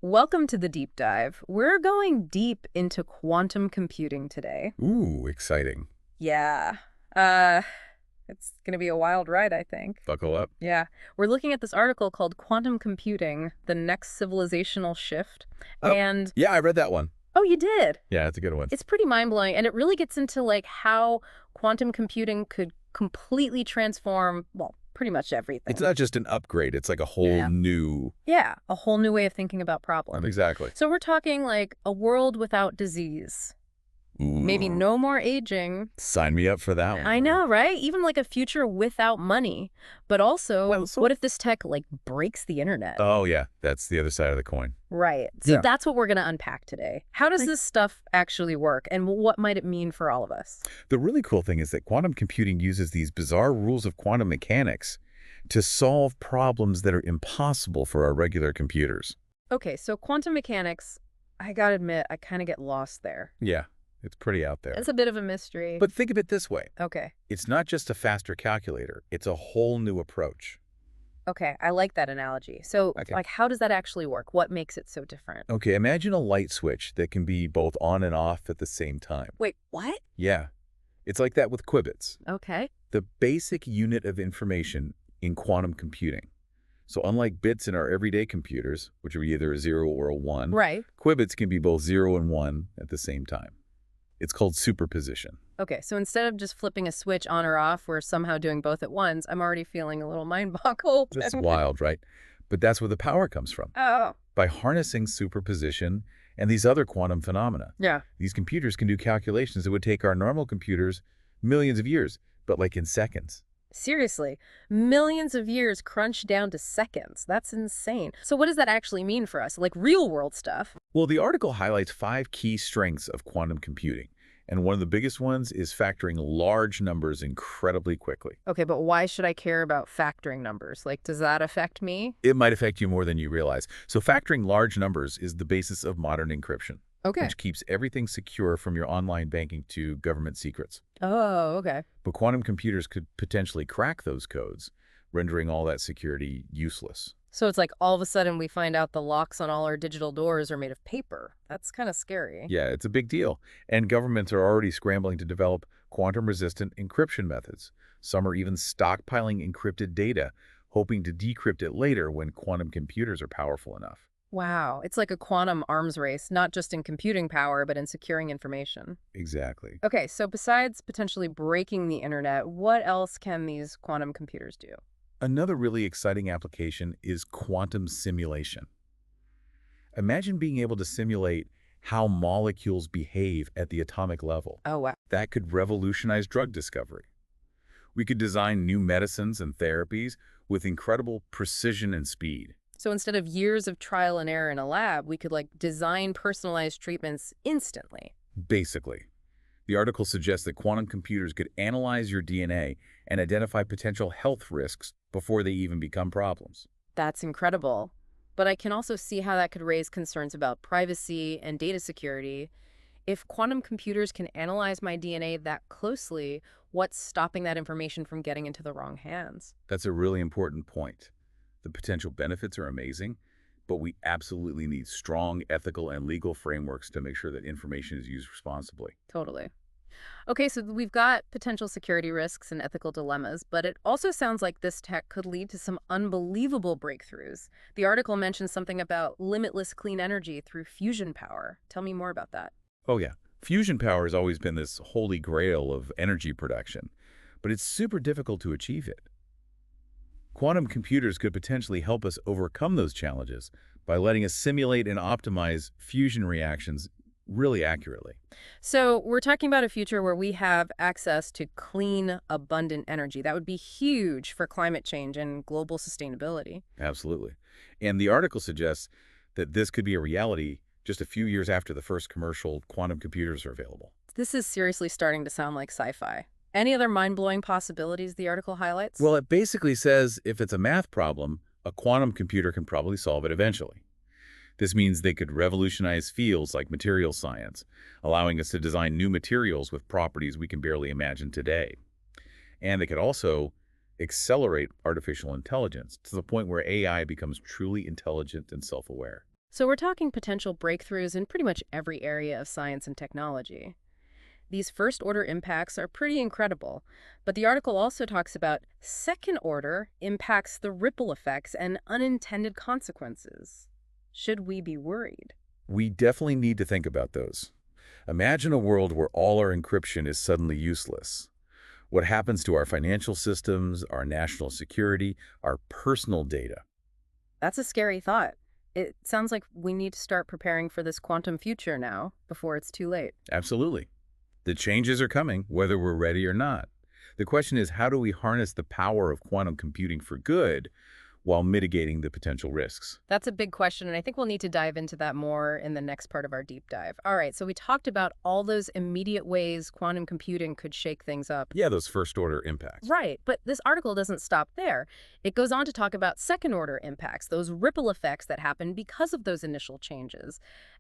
Welcome to the deep dive. We're going deep into quantum computing today. Ooh, exciting. Yeah. Uh, it's going to be a wild ride, I think. Buckle up. Yeah. We're looking at this article called Quantum Computing, the Next Civilizational Shift. Oh, And, yeah, I read that one. oh, you did? Yeah, it's a good one. It's pretty mind-blowing, and it really gets into like how quantum computing could completely transform, well, pretty much It's everything. not just an upgrade, it's like a whole Yeah. new... Yeah, a whole new way of thinking about problems. Exactly. So we're talking like a world without disease. Maybe Ooh, no more aging. sign me up for that one. I know, right? Even like a future without money. But also, Well, so... what if this tech like breaks the internet? Oh, yeah, that's the other side of the coin. Right. So Yeah. that's what we're going to unpack today. How does this stuff actually work, and what might it mean for all of us? The really cool thing is that quantum computing uses these bizarre rules of quantum mechanics to solve problems that are impossible for our regular computers. Okay, so quantum mechanics, I gotta admit, I kind of get lost there. Yeah, it's pretty out there. It's a bit of a mystery. But think of it this way. Okay. It's not just a faster calculator, it's a whole new approach. Okay, I like that analogy. So, Okay. like, how does that actually work? What makes it so different? Okay, imagine a light switch that can be both on and off at the same time. Wait, what? Yeah, it's like that with qubits, Okay. the basic unit of information in quantum computing. So unlike bits in our everyday computers, which are either a 0 or a 1, Right. qubits can be both 0 and 1 at the same time. It's called superposition. Okay, so instead of just flipping a switch on or off, we're somehow doing both at once. I'm already feeling a little mind-boggled. That's wild, right? But that's where the power comes from. Oh. By harnessing superposition and these other quantum phenomena, Yeah. these computers can do calculations that would take our normal computers millions of years, but like in seconds. Seriously, millions of years crunched down to seconds. That's insane. So what does that actually mean for us? Like real-world stuff? Well, the article highlights 5 key strengths of quantum computing, and one of the biggest ones is factoring large numbers incredibly quickly. Okay, but why should I care about factoring numbers? Like, does that affect me? It might affect you more than you realize. So factoring large numbers is the basis of modern encryption, Okay. which keeps everything secure from your online banking to government secrets. Oh, okay. But quantum computers could potentially crack those codes, rendering all that security useless. So it's like all of a sudden we find out the locks on all our digital doors are made of paper. That's kind of scary. Yeah, it's a big deal. And governments are already scrambling to develop quantum-resistant encryption methods. Some are even stockpiling encrypted data, hoping to decrypt it later when quantum computers are powerful enough. Wow, it's like a quantum arms race, not just in computing power, but in securing information. Exactly. Okay, so besides potentially breaking the internet, what else can these quantum computers do? Another really exciting application is quantum simulation. Imagine being able to simulate how molecules behave at the atomic level. Oh, wow. That could revolutionize drug discovery. We could design new medicines and therapies with incredible precision and speed. So instead of years of trial and error in a lab, we could like design personalized treatments instantly. Basically, the article suggests that quantum computers could analyze your DNA and identify potential health risks before they even become problems. That's incredible. But I can also see how that could raise concerns about privacy and data security. If quantum computers can analyze my DNA that closely, what's stopping that information from getting into the wrong hands? That's a really important point. The potential benefits are amazing, but we absolutely need strong ethical and legal frameworks to make sure that information is used responsibly. Totally. Okay, so we've got potential security risks and ethical dilemmas, but it also sounds like this tech could lead to some unbelievable breakthroughs. The article mentions something about limitless clean energy through fusion power. Tell me more about that. Oh yeah, fusion power has always been this holy grail of energy production, but it's super difficult to achieve it. Quantum computers could potentially help us overcome those challenges by letting us simulate and optimize fusion reactions really accurately. So we're talking about a future where we have access to clean, abundant energy. That would be huge for climate change and global sustainability. Absolutely. And the article suggests that this could be a reality just a few years after the first commercial quantum computers are available. This is seriously starting to sound like sci-fi. Any other mind-blowing possibilities the article highlights? Well, it basically says if it's a math problem, a quantum computer can probably solve it eventually. This means they could revolutionize fields like material science, allowing us to design new materials with properties we can barely imagine today. And they could also accelerate artificial intelligence to the point where AI becomes truly intelligent and self-aware. So we're talking potential breakthroughs in pretty much every area of science and technology. These first-order impacts are pretty incredible, but the article also talks about second-order impacts, the ripple effects, and unintended consequences. Should we be worried? We definitely need to think about those. Imagine a world where all our encryption is suddenly useless. What happens to our financial systems, our national security, our personal data? That's a scary thought. It sounds like we need to start preparing for this quantum future now, before it's too late. Absolutely. The changes are coming, whether we're ready or not. The question is, how do we harness the power of quantum computing for good while mitigating the potential risks? That's a big question, and I think we'll need to dive into that more in the next part of our deep dive. All right, so we talked about all those immediate ways quantum computing could shake things up. Yeah, those first-order impacts. Right, but this article doesn't stop there. It goes on to talk about second-order impacts, those ripple effects that happen because of those initial changes.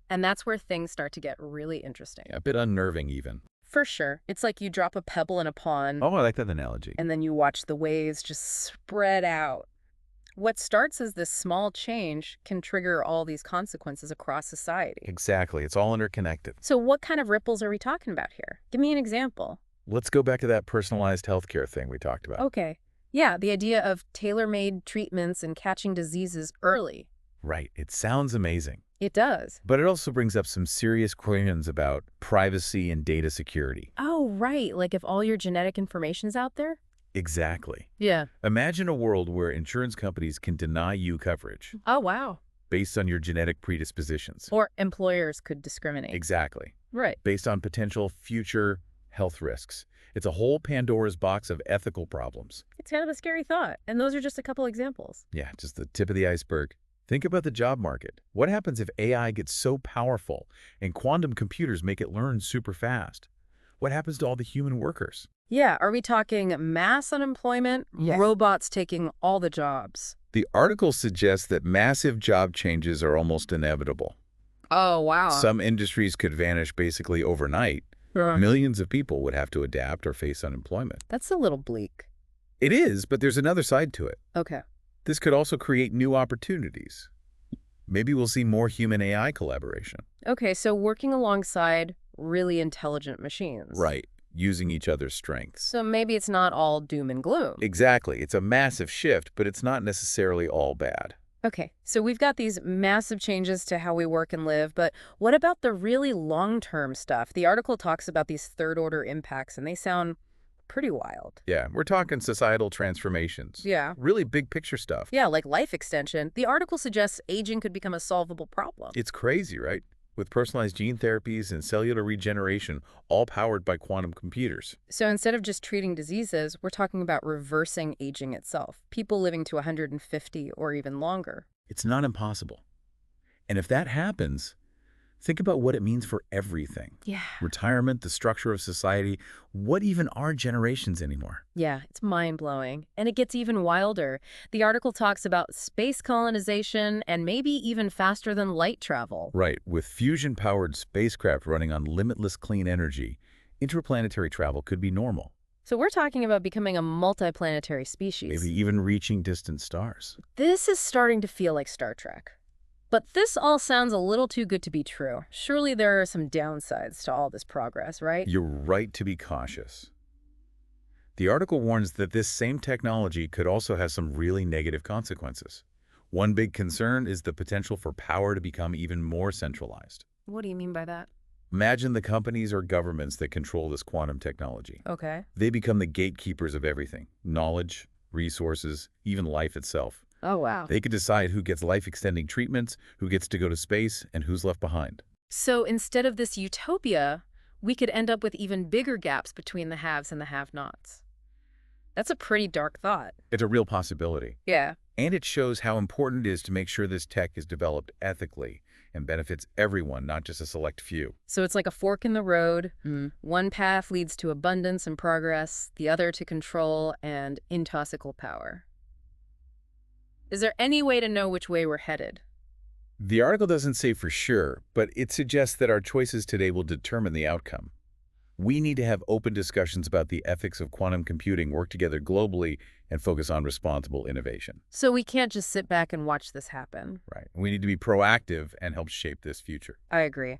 And that's where things start to get really interesting. A bit unnerving, even. For sure. It's like you drop a pebble in a pond, Oh, I like that analogy. and then you watch the waves just spread out. What starts as this small change can trigger all these consequences across society. Exactly. It's all interconnected. So what kind of ripples are we talking about here? Give me an example. Let's go back to that personalized healthcare thing we talked about. Okay. Yeah, the idea of tailor-made treatments and catching diseases early. Right. It sounds amazing. It does. But it also brings up some serious questions about privacy and data security. Oh, right. Like if all your genetic information's out there? Exactly. Yeah. Imagine a world where insurance companies can deny you coverage Oh, wow. based on your genetic predispositions. Or employers could discriminate. Exactly. Right. Based on potential future health risks. It's a whole Pandora's box of ethical problems. It's kind of a scary thought. And those are just a couple examples. Yeah, just the tip of the iceberg. Think about the job market. What happens if AI gets so powerful and quantum computers make it learn super fast? What happens to all the human workers? Yeah, are we talking mass unemployment? Yes. Robots taking all the jobs? The article suggests that massive job changes are almost inevitable. Oh, wow. Some industries could vanish basically overnight. Millions of people would have to adapt or face unemployment. That's a little bleak. It is, but there's another side to it. Okay. This could also create new opportunities. Maybe we'll see more human-AI collaboration. Okay, so working alongside really intelligent machines. Right, using each other's strengths. So maybe it's not all doom and gloom. Exactly. It's a massive shift, but it's not necessarily all bad. Okay, so we've got these massive changes to how we work and live, but what about the really long-term stuff? The article talks about these third-order impacts, and they sound pretty wild. Yeah, we're talking societal transformations. Yeah. Really big picture stuff. Yeah, like life extension. The article suggests aging could become a solvable problem. It's crazy, right? With personalized gene therapies and cellular regeneration, all powered by quantum computers. So instead of just treating diseases, we're talking about reversing aging itself. People living to 150 or even longer. It's not impossible. And if that happens, think about what it means for everything. Yeah. Retirement, the structure of society, what even are generations anymore? Yeah, it's mind-blowing. And it gets even wilder. The article talks about space colonization and maybe even faster than light travel. Right, with fusion-powered spacecraft running on limitless clean energy, interplanetary travel could be normal, So we're talking about becoming a multiplanetary species. maybe even reaching distant stars. This is starting to feel like Star Trek. But this all sounds a little too good to be true. Surely there are some downsides to all this progress, right? You're right to be cautious. The article warns that this same technology could also have some really negative consequences. One big concern is the potential for power to become even more centralized. What do you mean by that? Imagine the companies or governments that control this quantum technology. Okay. They become the gatekeepers of everything: knowledge, resources, even life itself. Oh, wow. They could decide who gets life-extending treatments, who gets to go to space, and who's left behind. So instead of this utopia, we could end up with even bigger gaps between the haves and the have-nots. That's a pretty dark thought. It's a real possibility. Yeah. And it shows how important it is to make sure this tech is developed ethically and benefits everyone, not just a select few. So it's like a fork in the road. One path leads to abundance and progress, the other to control and intoxical power. Is there any way to know which way we're headed? The article doesn't say for sure, but it suggests that our choices today will determine the outcome. We need to have open discussions about the ethics of quantum computing, work together globally, and focus on responsible innovation. So we can't just sit back and watch this happen. Right. We need to be proactive and help shape this future. I agree.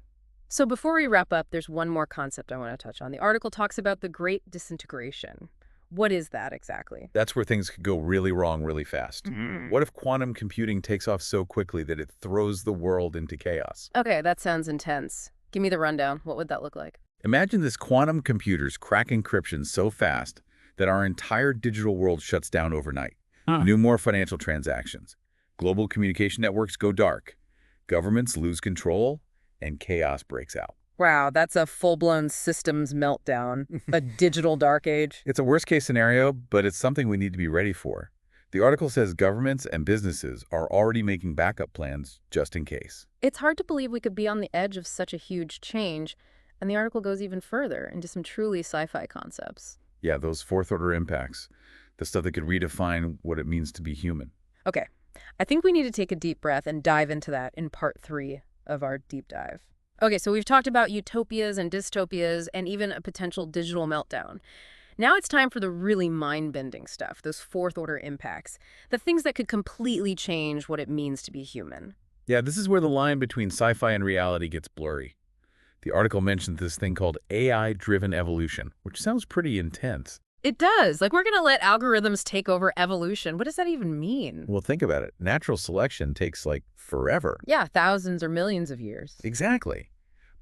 So before we wrap up, there's one more concept I want to touch on. The article talks about the Great Disintegration. What is that exactly? That's where things could go really wrong really fast. Mm. What if quantum computing takes off so quickly that it throws the world into chaos? Okay, that sounds intense. Give me the rundown. What would that look like? Imagine this quantum computers crack encryption so fast that our entire digital world shuts down overnight. No more financial transactions. Global communication networks go dark. Governments lose control, and chaos breaks out. Wow, that's a full-blown systems meltdown. A digital dark age. It's a worst-case scenario, but it's something we need to be ready for. The article says governments and businesses are already making backup plans just in case. It's hard to believe we could be on the edge of such a huge change, and the article goes even further into some truly sci-fi concepts. Yeah, those fourth-order impacts, the stuff that could redefine what it means to be human. Okay, I think we need to take a deep breath and dive into that in part 3 of our deep dive. Okay, so we've talked about utopias and dystopias and even a potential digital meltdown. Now it's time for the really mind-bending stuff, those fourth-order impacts, the things that could completely change what it means to be human. Yeah, this is where the line between sci-fi and reality gets blurry. The article mentioned this thing called AI-driven evolution, which sounds pretty intense. It does. Like, we're going to let algorithms take over evolution. What does that even mean? Well, think about it. Natural selection takes, like, forever. Yeah, thousands or millions of years. Exactly.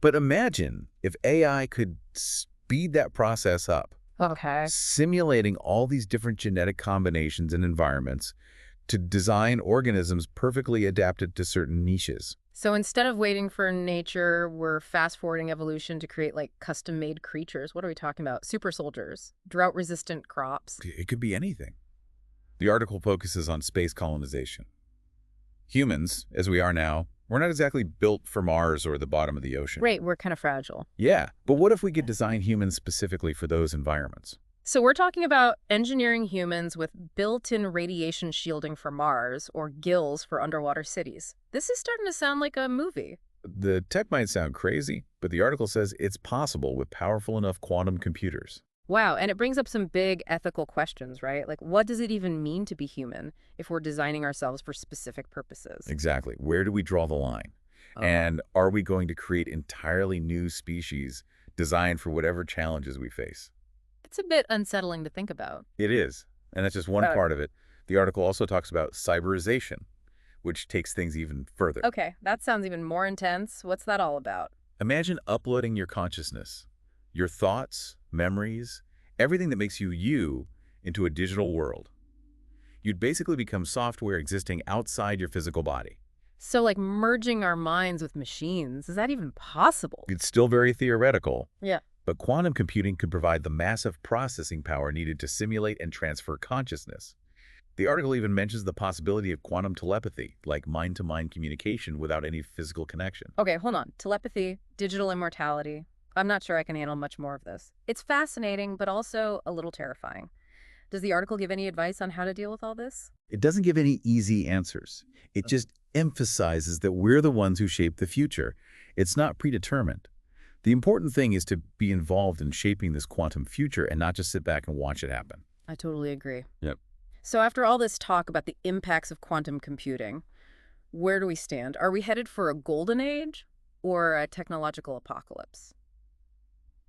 But imagine if AI could speed that process up, Okay. simulating all these different genetic combinations and environments to design organisms perfectly adapted to certain niches. So instead of waiting for nature, we're fast-forwarding evolution to create, like, custom-made creatures. What are we talking about? Super soldiers, drought-resistant crops. It could be anything. The article focuses on space colonization. Humans, as we are now, we're not exactly built for Mars or the bottom of the ocean. Right, we're kind of fragile. Yeah, but what if we could design humans specifically for those environments? So we're talking about engineering humans with built-in radiation shielding for Mars or gills for underwater cities. This is starting to sound like a movie. The tech might sound crazy, but the article says it's possible with powerful enough quantum computers. Wow, and it brings up some big ethical questions, right? Like, what does it even mean to be human if we're designing ourselves for specific purposes? Exactly. Where do we draw the line? And are we going to create entirely new species designed for whatever challenges we face? It's a bit unsettling to think about. It is, and that's just one part of it. The article also talks about cyberization, which takes things even further. Okay, that sounds even more intense. What's that all about? Imagine uploading your consciousness, your thoughts, memories, everything that makes you you into a digital world. You'd basically become software existing outside your physical body. So, like, merging our minds with machines, is that even possible? It's still very theoretical, Yeah. but quantum computing could provide the massive processing power needed to simulate and transfer consciousness. The article even mentions the possibility of quantum telepathy, like mind-to-mind communication without any physical connection. Okay, hold on. Telepathy, digital immortality. I'm not sure I can handle much more of this. It's fascinating, but also a little terrifying. Does the article give any advice on how to deal with all this? It doesn't give any easy answers. It just emphasizes that we're the ones who shape the future. It's not predetermined. The important thing is to be involved in shaping this quantum future and not just sit back and watch it happen. I totally agree. Yep. So after all this talk about the impacts of quantum computing, where do we stand? Are we headed for a golden age or a technological apocalypse?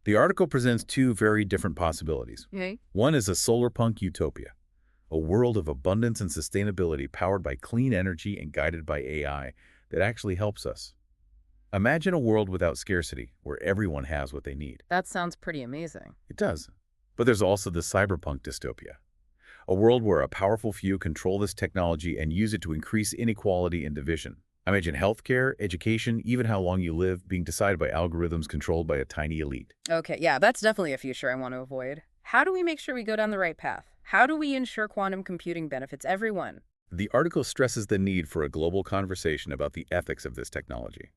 The article presents two very different possibilities. Okay. One is a solar-punk utopia, a world of abundance and sustainability powered by clean energy and guided by AI that actually helps us. Imagine a world without scarcity, where everyone has what they need. That sounds pretty amazing. It does. But there's also the cyberpunk dystopia, a world where a powerful few control this technology and use it to increase inequality and division. Imagine healthcare, education, even how long you live being decided by algorithms controlled by a tiny elite. Okay, yeah, that's definitely a future I want to avoid. How do we make sure we go down the right path? How do we ensure quantum computing benefits everyone? The article stresses the need for a global conversation about the ethics of this technology.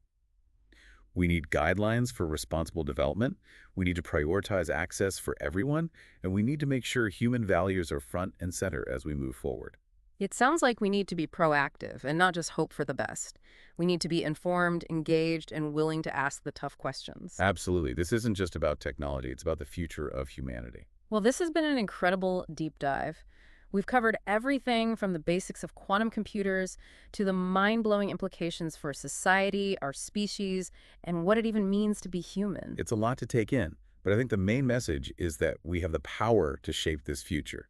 We need guidelines for responsible development, we need to prioritize access for everyone, and we need to make sure human values are front and center as we move forward. It sounds like we need to be proactive and not just hope for the best. We need to be informed, engaged, and willing to ask the tough questions. Absolutely. This isn't just about technology. It's about the future of humanity. Well, this has been an incredible deep dive. We've covered everything from the basics of quantum computers to the mind-blowing implications for society, our species, and what it even means to be human. It's a lot to take in, but I think the main message is that we have the power to shape this future.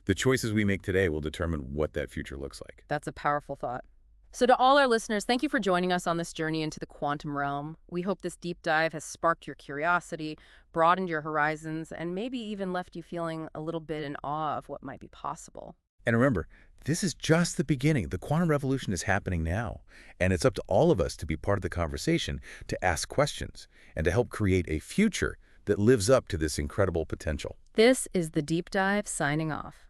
The choices we make today will determine what that future looks like. That's a powerful thought. So to all our listeners, thank you for joining us on this journey into the quantum realm. We hope this deep dive has sparked your curiosity, broadened your horizons, and maybe even left you feeling a little bit in awe of what might be possible. And remember, this is just the beginning. The quantum revolution is happening now, and it's up to all of us to be part of the conversation, to ask questions, and to help create a future that lives up to this incredible potential. This is the deep dive signing off.